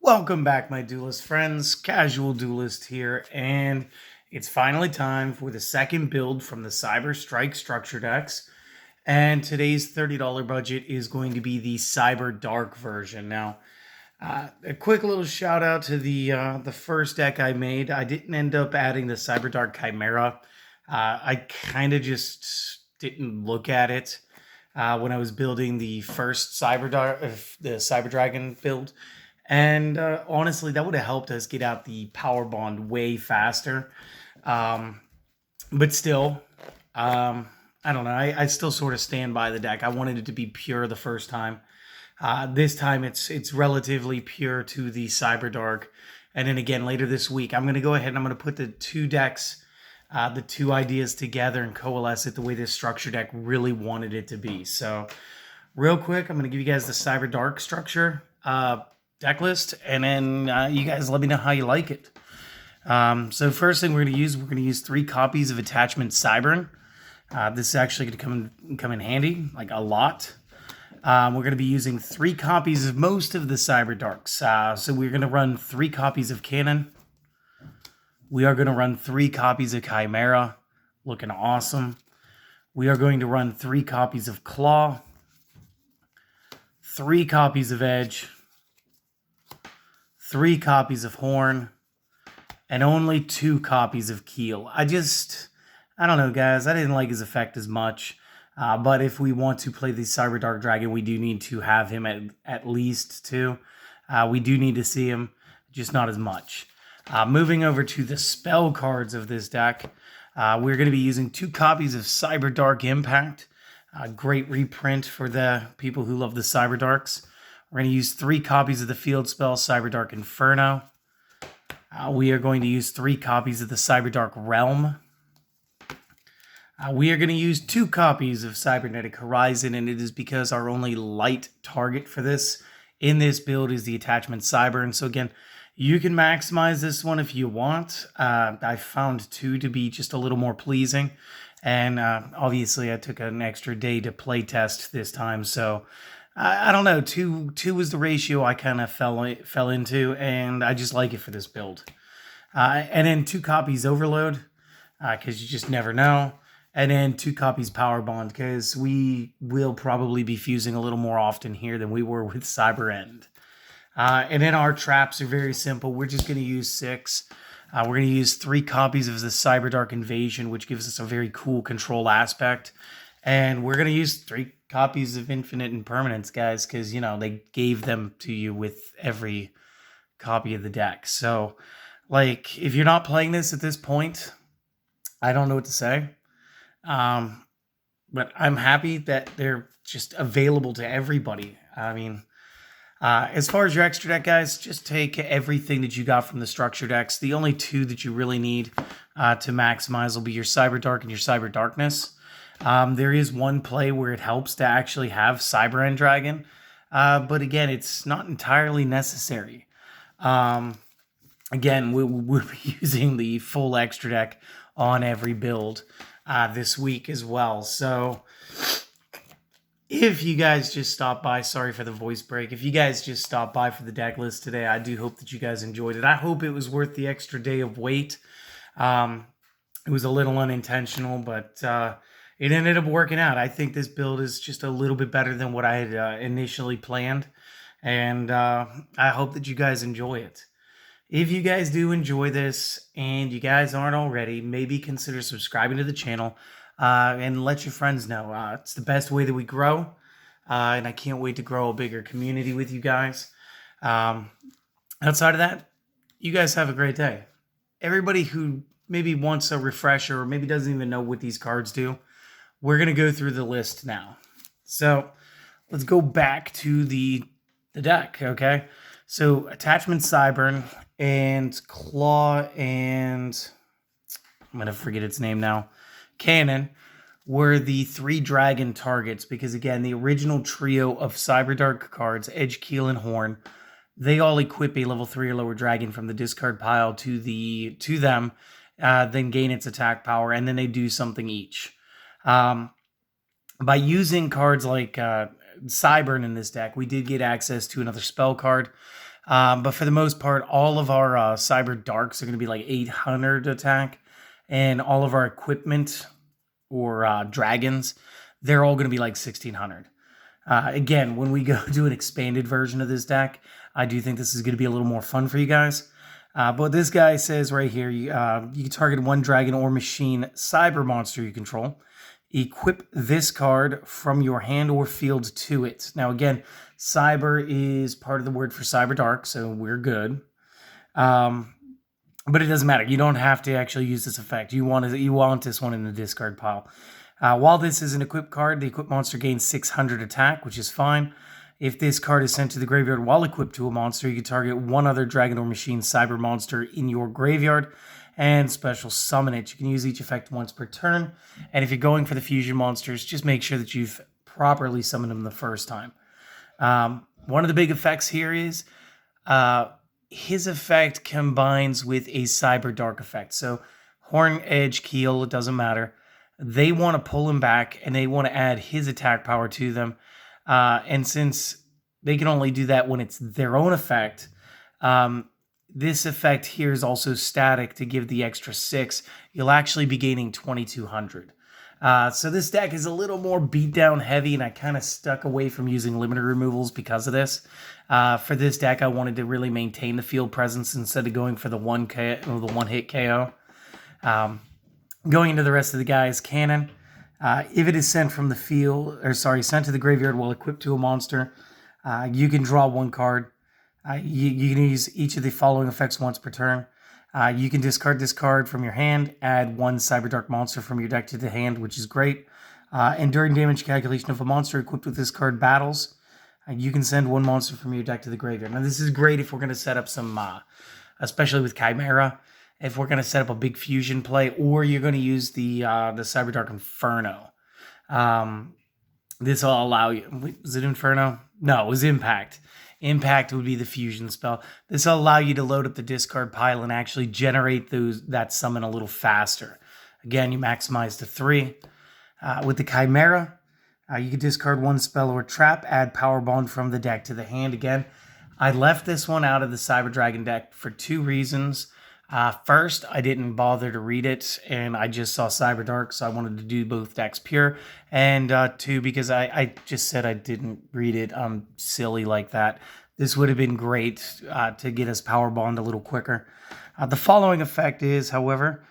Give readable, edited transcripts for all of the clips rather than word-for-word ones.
Welcome back, my Duelist friends. Casual Duelist here, and it's finally time for the second build from the Cyberstrike structure decks. And today's $30 budget is going to be the Cyberdark version. Now, a quick little shout out to the first deck I made. I didn't end up adding the Cyberdark Chimera. I kind of just didn't look at it when I was building the first the Cyberdragon build. And honestly, that would have helped us get out the power bond way faster. But still, I don't know. I still sort of stand by the deck. I wanted it to be pure the first time. This time it's relatively pure to the Cyberdark. And then again, later this week, I'm going to go ahead and I'm going to put the two decks, the two ideas together and coalesce it the way this structure deck really wanted it to be. So real quick, I'm going to give you guys the Cyberdark structure deck list, and then you guys let me know how you like it. So first thing we're going to use 3 copies of Attachment Cybern. This is actually going to come in handy, like a lot. We're going to be using 3 copies of most of the Cyberdarks. So we're going to run 3 copies of Cannon. We are going to run 3 copies of Chimera, looking awesome. We are going to run 3 copies of Claw, 3 copies of Edge, 3 copies of Horn, and only 2 copies of Keel. I don't know, guys. I didn't like his effect as much. But if we want to play the Cyberdark Dragon, we do need to have him at least 2. We do need to see him, just not as much. Moving over to the spell cards of this deck, we're going to be using 2 copies of Cyberdark Impact. Great reprint for the people who love the Cyberdarks. We're going to use 3 copies of the field spell Cyberdark Inferno. We are going to use 3 copies of the Cyberdark Realm. We are going to use 2 copies of Cybernetic Horizon, and it is because our only light target for this in this build is the Attachment Cybern. So again, you can maximize this one if you want. I found 2 to be just a little more pleasing, and obviously I took an extra day to play test this time, so I don't know. 2 was the ratio I kind of fell into, and I just like it for this build. And then 2 copies Overload, because you just never know. And then 2 copies Power Bond, because we will probably be fusing a little more often here than we were with Cyber End. And then our traps are very simple. We're just going to use 6. We're going to use 3 copies of the Cyberdark Invasion, which gives us a very cool control aspect. And we're going to use 3 copies of Infinite Impermanence, guys, because, you know, they gave them to you with every copy of the deck. So, like, if you're not playing this at this point, I don't know what to say. But I'm happy that they're just available to everybody. I mean, as far as your extra deck, guys, just take everything that you got from the structure decks. The only 2 that you really need to maximize will be your Cyberdark and your Cyberdarkness. There is one play where it helps to actually have Cyber End Dragon, but again, it's not entirely necessary. Again, we'll be using the full extra deck on every build this week as well. So if you guys just stopped by, sorry for the voice break. If you guys just stopped by for the deck list today, I do hope that you guys enjoyed it. I hope it was worth the extra day of wait. It was a little unintentional, but it ended up working out. I think this build is just a little bit better than what I had initially planned, and I hope that you guys enjoy it. If you guys do enjoy this, and you guys aren't already, maybe consider subscribing to the channel and let your friends know. It's the best way that we grow, and I can't wait to grow a bigger community with you guys. Outside of that, you guys have a great day. Everybody who maybe wants a refresher or maybe doesn't even know what these cards do, we're going to go through the list now. So let's go back to the deck, okay? So Attachment Cybern and Claw and I'm going to forget its name now. Cannon were the 3 dragon targets because, again, the original trio of Cyberdark cards, Edge, Keel, and Horn, they all equip a level 3 or lower dragon from the discard pile to them, then gain its attack power, and then they do something each. By using cards like Cybern in this deck, we did get access to another spell card. But for the most part, all of our Cyberdarks are going to be like 800 attack, and all of our equipment or dragons, they're all going to be like 1600. Again, when we go to an expanded version of this deck, I do think this is going to be a little more fun for you guys. But this guy says right here, you can target one dragon or machine cyber monster you control. Equip this card from your hand or field to it. Now, again, cyber is part of the word for Cyberdark, so we're good. But it doesn't matter. You don't have to actually use this effect. You want this one in the discard pile. While this is an equipped card, the equipped monster gains 600 attack, which is fine. If this card is sent to the graveyard while equipped to a monster, you can target one other dragon or machine cyber monster in your graveyard and special summon it. You can use each effect once per turn. And if you're going for the fusion monsters, just make sure that you've properly summoned them the first time. One of the big effects here is his effect combines with a Cyberdark effect. So Horn, Edge, Keel, it doesn't matter. They want to pull him back and they want to add his attack power to them. And since they can only do that when it's their own effect, this effect here is also static to give the extra 6. You'll actually be gaining 2200. So this deck is a little more beatdown heavy, and I kind of stuck away from using limiter removals because of this. For this deck, I wanted to really maintain the field presence instead of going for the one-hit KO. Going into the rest of the guys, cannon. If it is sent from the field, sent to the graveyard while equipped to a monster, you can draw one card. You can use each of the following effects once per turn. You can discard this card from your hand, add one Cyberdark monster from your deck to the hand, which is great. And during damage calculation, if a monster equipped with this card battles, you can send one monster from your deck to the graveyard. Now, this is great if we're going to set up some, especially with Chimera, if we're going to set up a big fusion play, or you're going to use the Cyberdark Inferno. This will allow you... Was it Inferno? No, it was Impact. Impact would be the fusion spell. This will allow you to load up the discard pile and actually generate that summon a little faster. Again, you maximize to 3. With the Chimera, you can discard one spell or trap, add Power Bond from the deck to the hand. Again, I left this one out of the Cyber Dragon deck for 2 reasons. First, I didn't bother to read it, and I just saw Cyberdark, so I wanted to do both decks pure. And 2, because I just said I didn't read it. I'm silly like that. This would have been great to get us Power Bond a little quicker. The following effect is, however,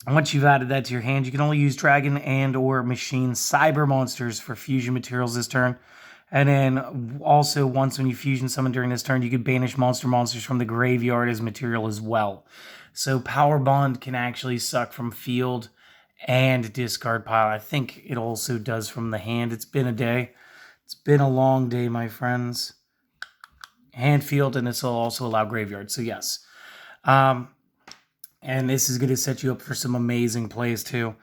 once you've added that to your hand, you can only use Dragon and or Machine Cyber Monsters for fusion materials this turn. And then also once when you fusion summon during this turn, you can banish monsters from the graveyard as material as well. So Power Bond can actually suck from field and discard pile. I think it also does from the hand. It's been a day. It's been a long day, my friends. Hand, field, and this will also allow graveyard. So yes. And this is going to set you up for some amazing plays too,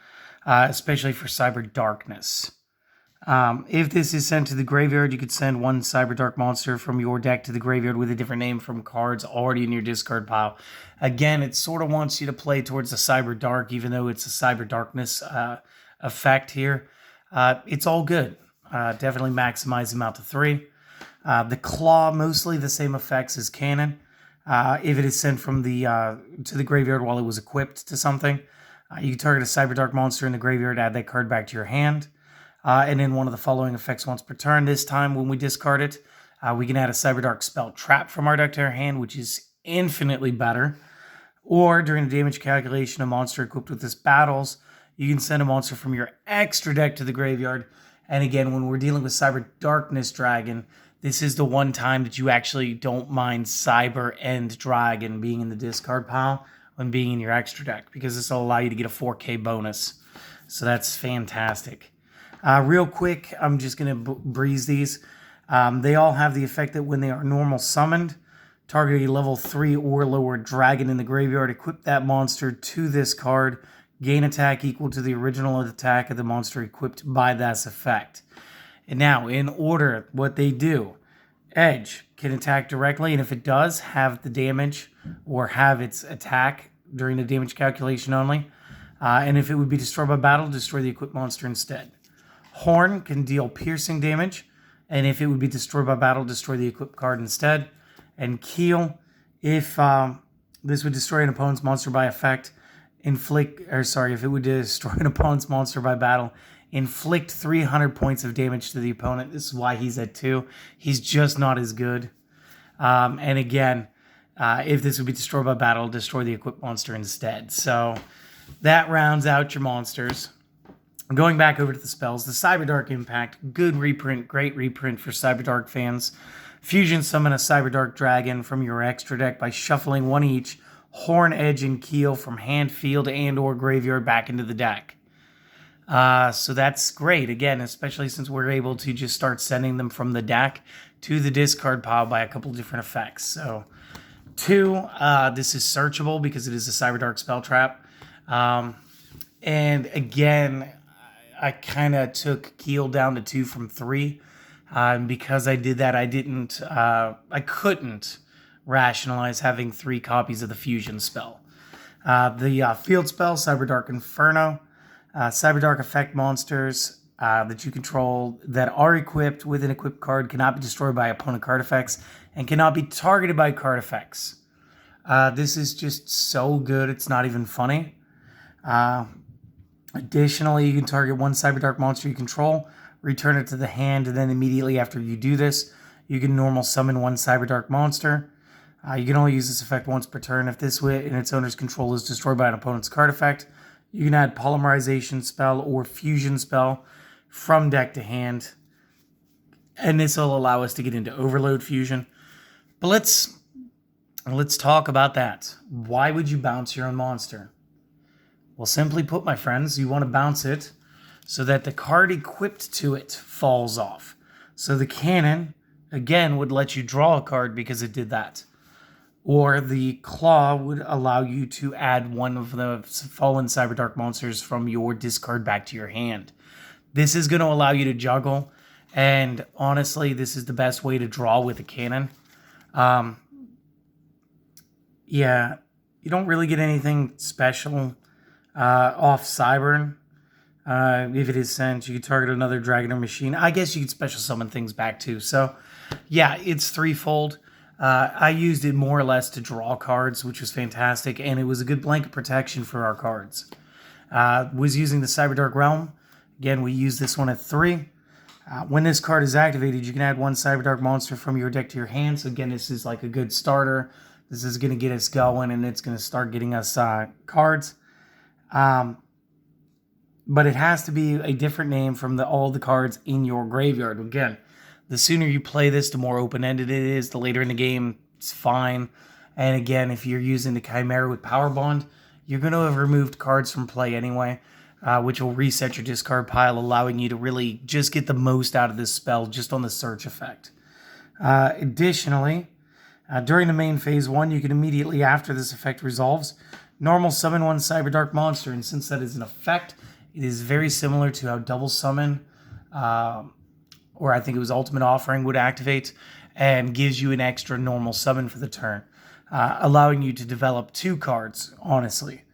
especially for Cyber Darkness. If this is sent to the graveyard, you could send one Cyberdark monster from your deck to the graveyard with a different name from cards already in your discard pile. Again, it sort of wants you to play towards the Cyberdark, even though it's a Cyber Darkness effect here. It's all good. Definitely maximize them out to 3. The Claw, mostly the same effects as Cannon. If it is sent from to the graveyard while it was equipped to something, you can target a Cyberdark monster in the graveyard, add that card back to your hand. And then one of the following effects once per turn. This time, when we discard it, we can add a Cyberdark spell trap from our deck to our hand, which is infinitely better. Or during the damage calculation, a monster equipped with this battles, you can send a monster from your extra deck to the graveyard. And again, when we're dealing with Cyber Darkness Dragon, this is the one time that you actually don't mind Cyber and Dragon being in the discard pile when being in your extra deck, because this will allow you to get a 4K bonus. So that's fantastic. Real quick, I'm just going to breeze these. They all have the effect that when they are normal summoned, target a level 3 or lower dragon in the graveyard, equip that monster to this card, gain attack equal to the original attack of the monster equipped by this effect. And now, in order, what they do, Edge can attack directly, and if it does, have the damage or have its attack during the damage calculation only. And if it would be destroyed by battle, destroy the equipped monster instead. Horn can deal piercing damage, And if it would be destroyed by battle, destroy the equipped card instead. And Keel, if this would destroy an opponent's monster by effect, if it would destroy an opponent's monster by battle, inflict 300 points of damage to the opponent. This is why he's at 2. He's just not as good. And again, if this would be destroyed by battle, destroy the equipped monster instead. So that rounds out your monsters. Going back over to the spells, the Cyberdark Impact, good reprint, great reprint for Cyberdark fans. Fusion summon a Cyberdark Dragon from your extra deck by shuffling one each, Horn, Edge, and Keel from hand, field, and or graveyard back into the deck. So that's great, again, especially since we're able to just start sending them from the deck to the discard pile by a couple different effects. So 2, this is searchable because it is a Cyberdark spell trap. And again, I kind of took Keel down to 2 from 3. And because I did that, I couldn't rationalize having 3 copies of the fusion spell. The field spell, Cyberdark Inferno, Cyberdark effect monsters that you control that are equipped with an equipped card cannot be destroyed by opponent card effects and cannot be targeted by card effects. This is just so good, it's not even funny. Additionally, you can target one Cyberdark monster you control, return it to the hand, and then immediately after you do this, you can normal summon one Cyberdark monster. You can only use this effect once per turn. If this wit in its owner's control is destroyed by an opponent's card effect, you can add Polymerization spell or Fusion spell from deck to hand. And this will allow us to get into Overload Fusion. But let's talk about that. Why would you bounce your own monster? Well, simply put, my friends, you want to bounce it so that the card equipped to it falls off. So the cannon, again, would let you draw a card because it did that. Or the claw would allow you to add one of the fallen Cyberdark monsters from your discard back to your hand. This is going to allow you to juggle, and honestly, this is the best way to draw with a cannon. Yeah, you don't really get anything special off Cybern. If it is sent, you could target another dragon or machine. I guess you could special summon things back too. So, yeah, it's threefold. I used it more or less to draw cards, which was fantastic, and it was a good blanket protection for our cards. Was using the Cyberdark Realm. Again, we use this one at 3. When this card is activated, you can add one Cyberdark monster from your deck to your hand. So again, this is like a good starter. This is going to get us going, and it's going to start getting us cards. But it has to be a different name from all the cards in your graveyard. Again, the sooner you play this, the more open-ended it is. The later in the game, it's fine. And again, if you're using the Chimera with Power Bond, you're going to have removed cards from play anyway, which will reset your discard pile, allowing you to really just get the most out of this spell just on the search effect. Additionally, during the main phase 1, you can immediately after this effect resolves, normal summon one Cyberdark monster. And since that is an effect, it is very similar to how Double Summon, or I think it was Ultimate Offering, would activate and gives you an extra normal summon for the turn, allowing you to develop 2 cards, honestly.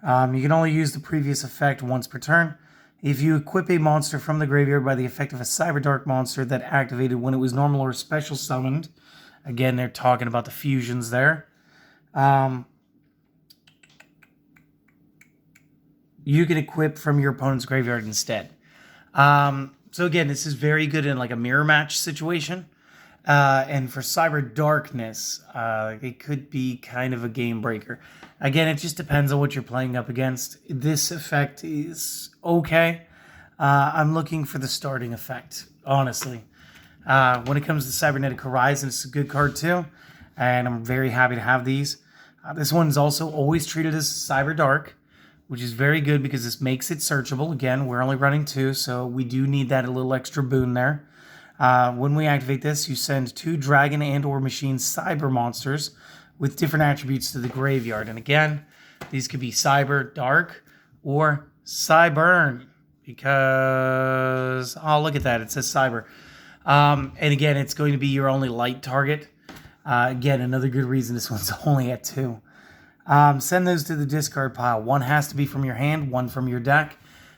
You can only use the previous effect once per turn. If you equip a monster from the graveyard by the effect of a Cyberdark monster that activated when it was normal or special summoned, again, they're talking about the fusions there, you can equip from your opponent's graveyard instead. So again, this is very good in like a mirror match situation. And for Cyber Darkness, it could be kind of a game breaker. Again, it just depends on what you're playing up against. This effect is okay. I'm looking for the starting effect, honestly. When it comes to Cybernetic Horizon, it's a good card too. And I'm very happy to have these. This one's also always treated as Cyber Dark, which is very good because this makes it searchable. Again, we're only running 2, so we do need that a little extra boon there. When we activate this, you send 2 dragon and or machine cyber monsters with different attributes to the graveyard. And again, these could be Cyber Dark or Cybern because, oh, look at that. It says Cyber. And again, it's going to be your only light target. Again, another good reason this one's only at 2. Send those to the discard pile. 1 has to be from your hand, 1 from your deck.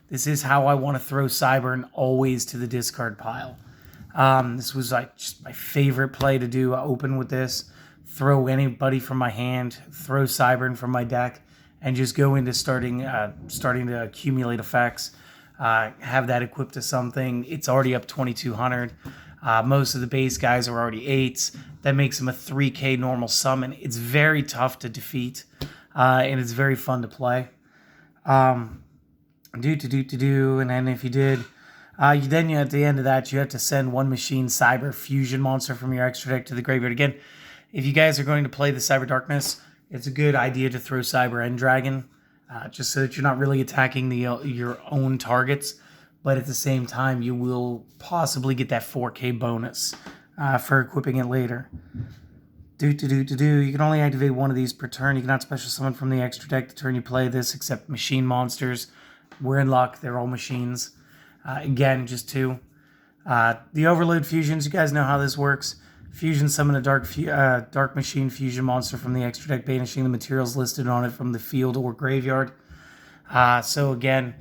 This is how I want to throw Cybern always to the discard pile. This was like just my favorite play to do. I open with this, throw anybody from my hand, throw Cybern from my deck, and just go into starting to accumulate effects. Have that equipped to something. It's already up 2,200. Most of the base guys are already 8s. That makes him a 3k normal summon. It's very tough to defeat, and it's very fun to play. And then if you did, at the end of that, you have to send one machine cyber fusion monster from your extra deck to the graveyard. Again, if you guys are going to play the Cyber Darkness, it's a good idea to throw Cyber and Dragon, just so that you're not really attacking your own targets, but at the same time, you will possibly get that 4k bonus for equipping it later. You can only activate one of these per turn. You cannot special summon from the extra deck the turn you play this, except machine monsters. We're in luck. They're all machines. Again, just 2. The Overload Fusions, you guys know how this works. Fusion summon a dark machine fusion monster from the extra deck, banishing the materials listed on it from the field or graveyard. So again,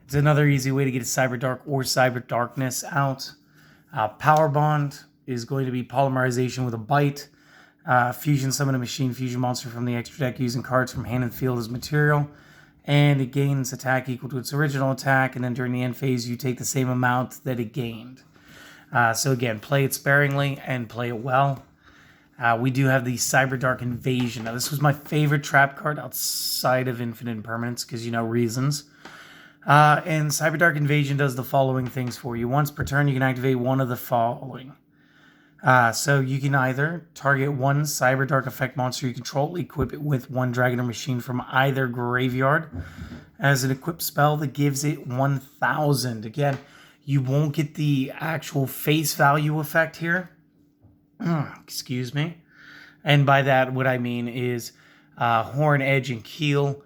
it's another easy way to get a Cyberdark or Cyber Darkness out. Power Bond is going to be polymerization with a bite. Fusion summon a machine fusion monster from the extra deck using cards from hand and field as material. And it gains attack equal to its original attack, and then during the end phase, you take the same amount that it gained. So again, play it sparingly and play it well. We do have the Cyberdark Invasion. Now, this was my favorite trap card outside of Infinite Impermanence, because you know reasons. And Cyberdark Invasion does the following things for you. Once per turn, you can activate one of the following. So you can either target one Cyberdark effect monster you control, equip it with one dragon or machine from either graveyard as an equipped spell that gives it 1,000. Again, you won't get the actual face value effect here. Excuse me. And by that, what I mean is Horn, Edge, and Keel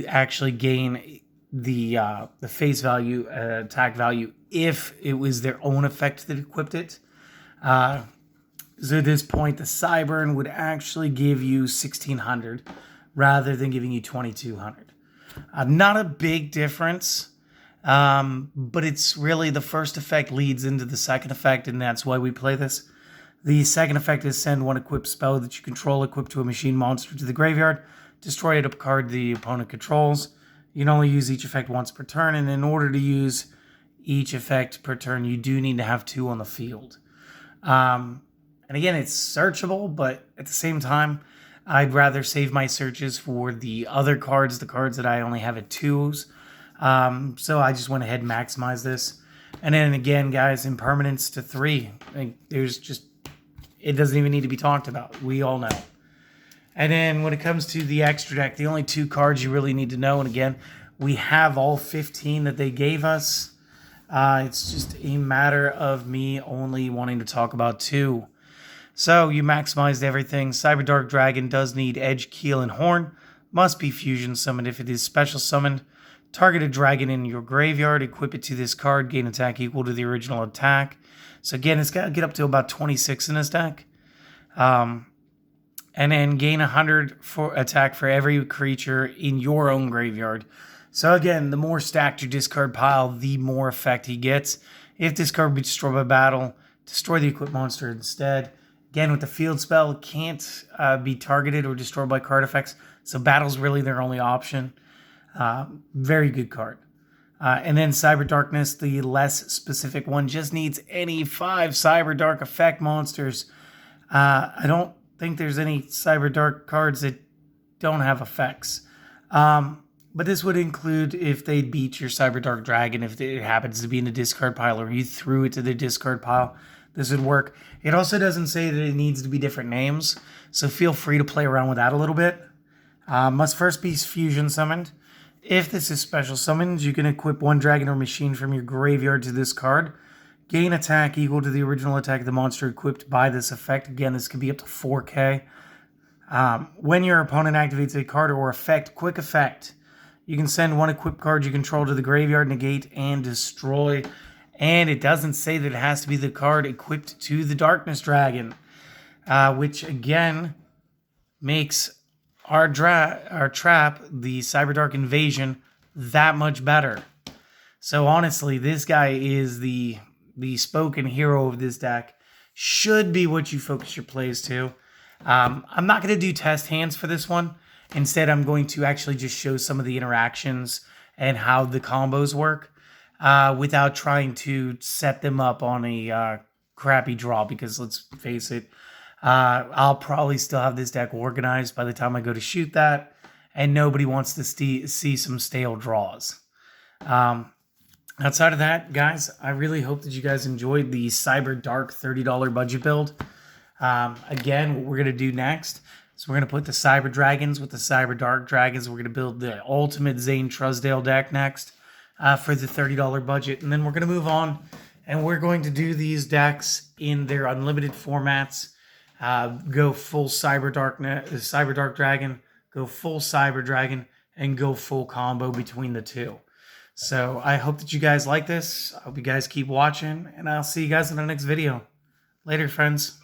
actually gain the face value, attack value, if it was their own effect that equipped it. So at this point, the Cybern would actually give you 1,600 rather than giving you 2,200. Not a big difference, but it's really the first effect leads into the second effect, and that's why we play this. The second effect is send one equipped spell that you control equipped to a machine monster to the graveyard. Destroy a card the opponent controls. You can only use each effect once per turn, and in order to use each effect per turn, you do need to have 2 on the field. And again, it's searchable, but at the same time, I'd rather save my searches for the other cards, the cards that I only have at 2s. So I just went ahead and maximized this. And then again, guys, impermanence to 3. It doesn't even need to be talked about. We all know. And then when it comes to the extra deck, the only 2 cards you really need to know, and again, we have all 15 that they gave us. It's just a matter of me only wanting to talk about 2. So you maximized everything. Cyberdark Dragon does need Edge, Keel, and Horn. Must be fusion summoned. If it is special summoned, target a dragon in your graveyard, equip it to this card, gain attack equal to the original attack. So again, it's got to get up to about 26 in this deck. And then gain 100 for attack for every creature in your own graveyard. So again, the more stacked your discard pile, the more effect he gets. If this card be destroyed by battle, destroy the equipped monster instead. Again, with the field spell, it can't be targeted or destroyed by card effects. So battle's really their only option. Very good card. And then Cyber Darkness, the less specific one, just needs any 5 Cyber Dark effect monsters. I don't think there's any Cyber Dark cards that don't have effects. But this would include if they beat your Cyber Dark Dragon, if it happens to be in the discard pile, or you threw it to the discard pile. This would work. It also doesn't say that it needs to be different names, so feel free to play around with that a little bit. Must first be fusion summoned. If this is special summoned, you can equip one dragon or machine from your graveyard to this card. Gain attack equal to the original attack of the monster equipped by this effect. Again, this could be up to 4k. When your opponent activates a card or effect, quick effect, you can send one equipped card you control to the graveyard, negate, and destroy. And it doesn't say that it has to be the card equipped to the Darkness Dragon, which again makes our trap, the Cyberdark Invasion, that much better. So honestly, this guy is the the spoken hero of this deck, should be what you focus your plays to. I'm not going to do test hands for this one. Instead, I'm going to actually just show some of the interactions and how the combos work without trying to set them up on a crappy draw, because let's face it, I'll probably still have this deck organized by the time I go to shoot that, and nobody wants to see some stale draws. Outside of that, guys, I really hope that you guys enjoyed the Cyberdark $30 budget build. Again, what we're going to do next is we're going to put the Cyber Dragons with the Cyberdark Dragons. We're going to build the ultimate Zane Truesdale deck next for the $30 budget. And then we're going to move on, and we're going to do these decks in their unlimited formats. Go full Cyberdark Dragon, go full Cyber Dragon, and go full combo between the two. So I hope that you guys like this. I hope you guys keep watching, and I'll see you guys in the next video. Later, friends.